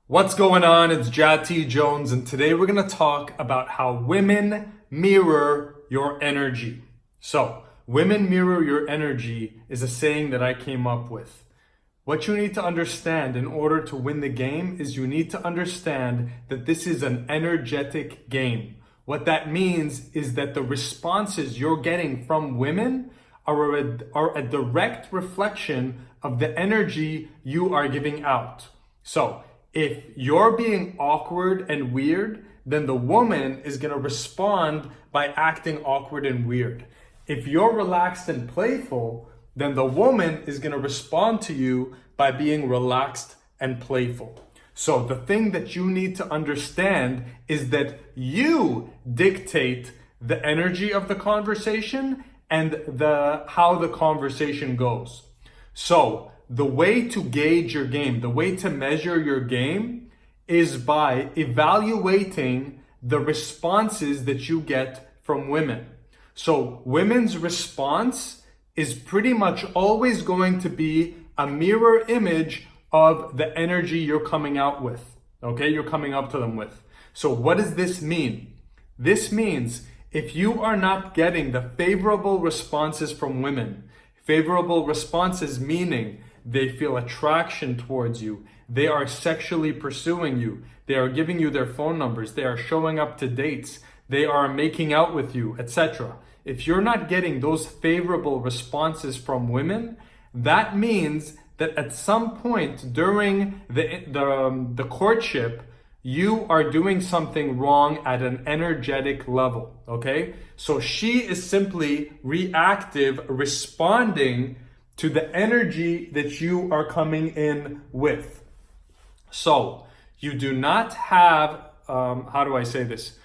What's going on? It's Jad T. Jones, and today we're going to talk about how women mirror your energy. So, women mirror your energy is a saying that I came up with. What you need to understand in order to win the game is you need to understand that this is an energetic game. What that means is that the responses you're getting from women are a direct reflection of the energy you are giving out. So, if you're being awkward and weird, then the woman is going to respond by acting awkward and weird. If you're relaxed and playful, then the woman is going to respond to you by being relaxed and playful. So the thing that you need to understand is that you dictate the energy of the conversation and how the conversation goes. So the way to gauge your game, the way to measure your game is by evaluating the responses that you get from women. So women's response is pretty much always going to be a mirror image of the energy you're coming out with. Okay, you're coming up to them with. So what does this mean? This means if you are not getting the favorable responses from women, favorable responses meaning they feel attraction towards you, they are sexually pursuing you, they are giving you their phone numbers, they are showing up to dates, they are making out with you, etc. If you're not getting those favorable responses from women, that means that at some point during the courtship, you are doing something wrong at an energetic level, okay? So she is simply reactive, responding to the energy that you are coming in with. So you do not have, how do I say this?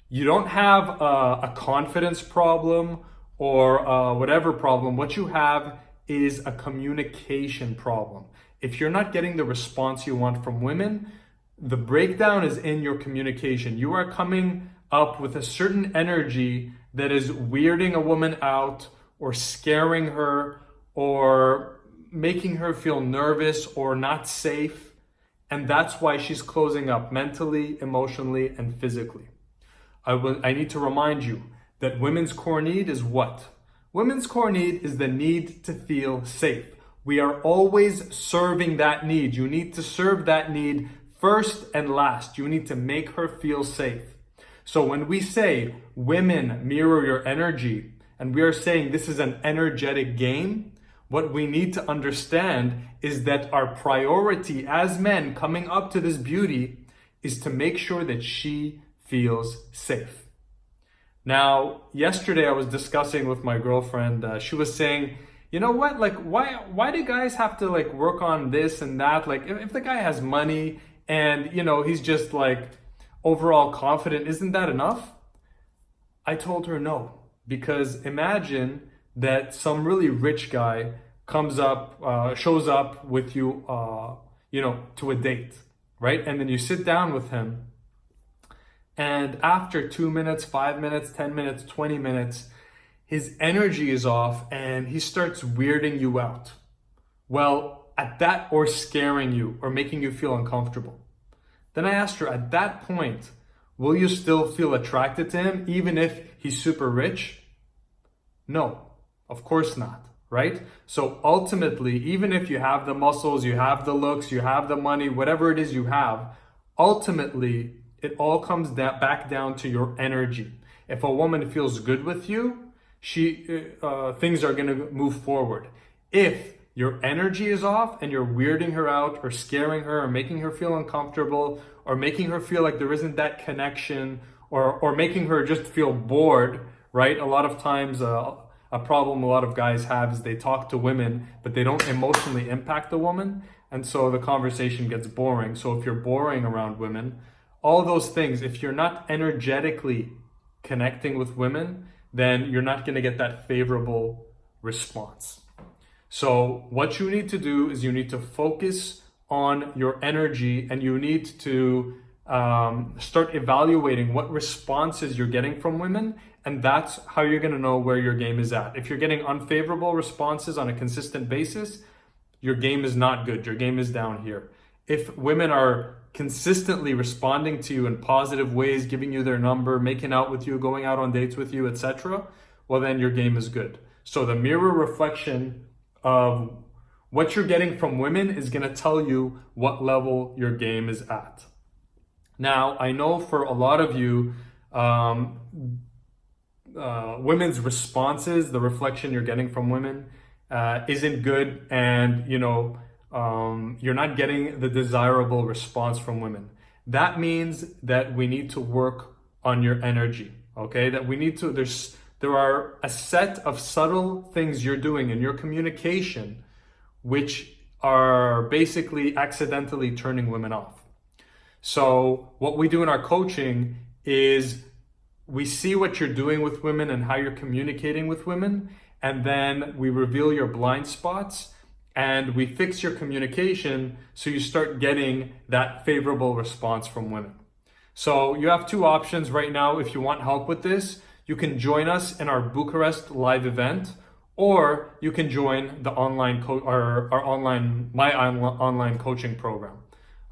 You don't have a confidence problem or whatever problem. What you have is a communication problem. If you're not getting the response you want from women, the breakdown is in your communication. You are coming up with a certain energy that is weirding a woman out or scaring her or making her feel nervous or not safe. And that's why she's closing up mentally, emotionally, and physically. I need to remind you that women's core need is what? Women's core need is the need to feel safe. We are always serving that need. You need to serve that need first and last. You need to make her feel safe. So when we say women mirror your energy, and we are saying this is an energetic game, what we need to understand is that our priority as men coming up to this beauty is to make sure that she feels safe. Now, yesterday I was discussing with my girlfriend, she was saying, you know what, like why do guys have to like work on this and that? Like if the guy has money and he's just like overall confident, isn't that enough? I told her no, because imagine that some really rich guy shows up with you, to a date, right? And then you sit down with him, and after 2 minutes, 5 minutes, 10 minutes, 20 minutes, his energy is off and he starts weirding you out. Well, or scaring you or making you feel uncomfortable. Then I asked her, at that point, will you still feel attracted to him even if he's super rich? No, of course not, right? So ultimately, even if you have the muscles, you have the looks, you have the money, whatever it is you have, ultimately, it all comes back down to your energy. If a woman feels good with you, things are going to move forward. If your energy is off and you're weirding her out or scaring her or making her feel uncomfortable or making her feel like there isn't that connection or making her just feel bored, right? A lot of times a problem a lot of guys have is they talk to women, but they don't emotionally impact the woman. And so the conversation gets boring. So if you're boring around women, all those things, if you're not energetically connecting with women, then you're not going to get that favorable response. So what you need to do is you need to focus on your energy, and you need to start evaluating what responses you're getting from women, and that's how you're going to know where your game is at. If you're getting unfavorable responses on a consistent basis, your game is not good. Your game is down here. If women are consistently responding to you in positive ways, giving you their number, making out with you, going out on dates with you, etc., well, then your game is good. So the mirror reflection of what you're getting from women is going to tell you what level your game is at. Now, I know for a lot of you, women's responses, the reflection you're getting from women, isn't good, and you're not getting the desirable response from women. That means that we need to work on your energy. Okay, that we need to. There are a set of subtle things you're doing in your communication, which are basically accidentally turning women off. So what we do in our coaching is we see what you're doing with women and how you're communicating with women, and then we reveal your blind spots and we fix your communication so you start getting that favorable response from women. So you have two options right now. If you want help with this, you can join us in our Bucharest live event, or you can join the online online coaching program.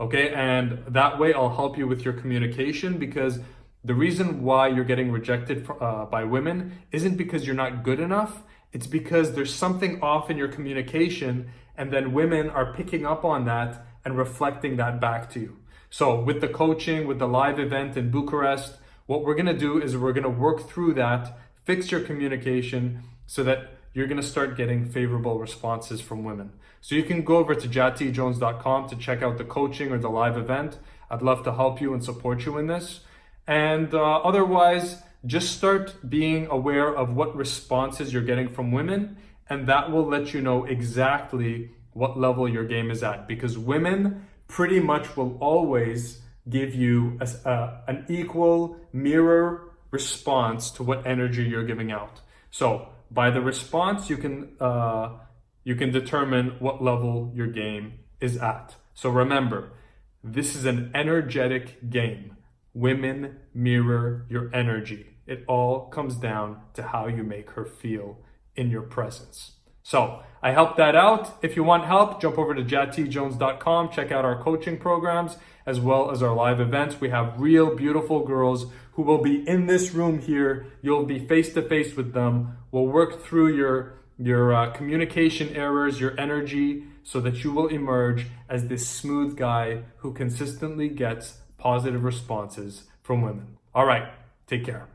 Okay, and that way I'll help you with your communication, because the reason why you're getting rejected by women isn't because you're not good enough. It's because there's something off in your communication, and then women are picking up on that and reflecting that back to you. So with the coaching, with the live event in Bucharest, what we're gonna do is we're gonna work through that, fix your communication so that you're gonna start getting favorable responses from women. So you can go over to jadtjones.com to check out the coaching or the live event. I'd love to help you and support you in this. And otherwise, just start being aware of what responses you're getting from women, and that will let you know exactly what level your game is at, because women pretty much will always give you an equal mirror response to what energy you're giving out. So by the response, you can determine what level your game is at. So remember, this is an energetic game. Women mirror your energy. It all comes down to how you make her feel in your presence. So I helped that out. If you want help, jump over to jadtjones.com, check out our coaching programs as well as our live events. We have real beautiful girls who will be in this room here. You'll be face to face with them. We'll work through your communication errors, your energy, so that you will emerge as this smooth guy who consistently gets positive responses from women. All right, take care.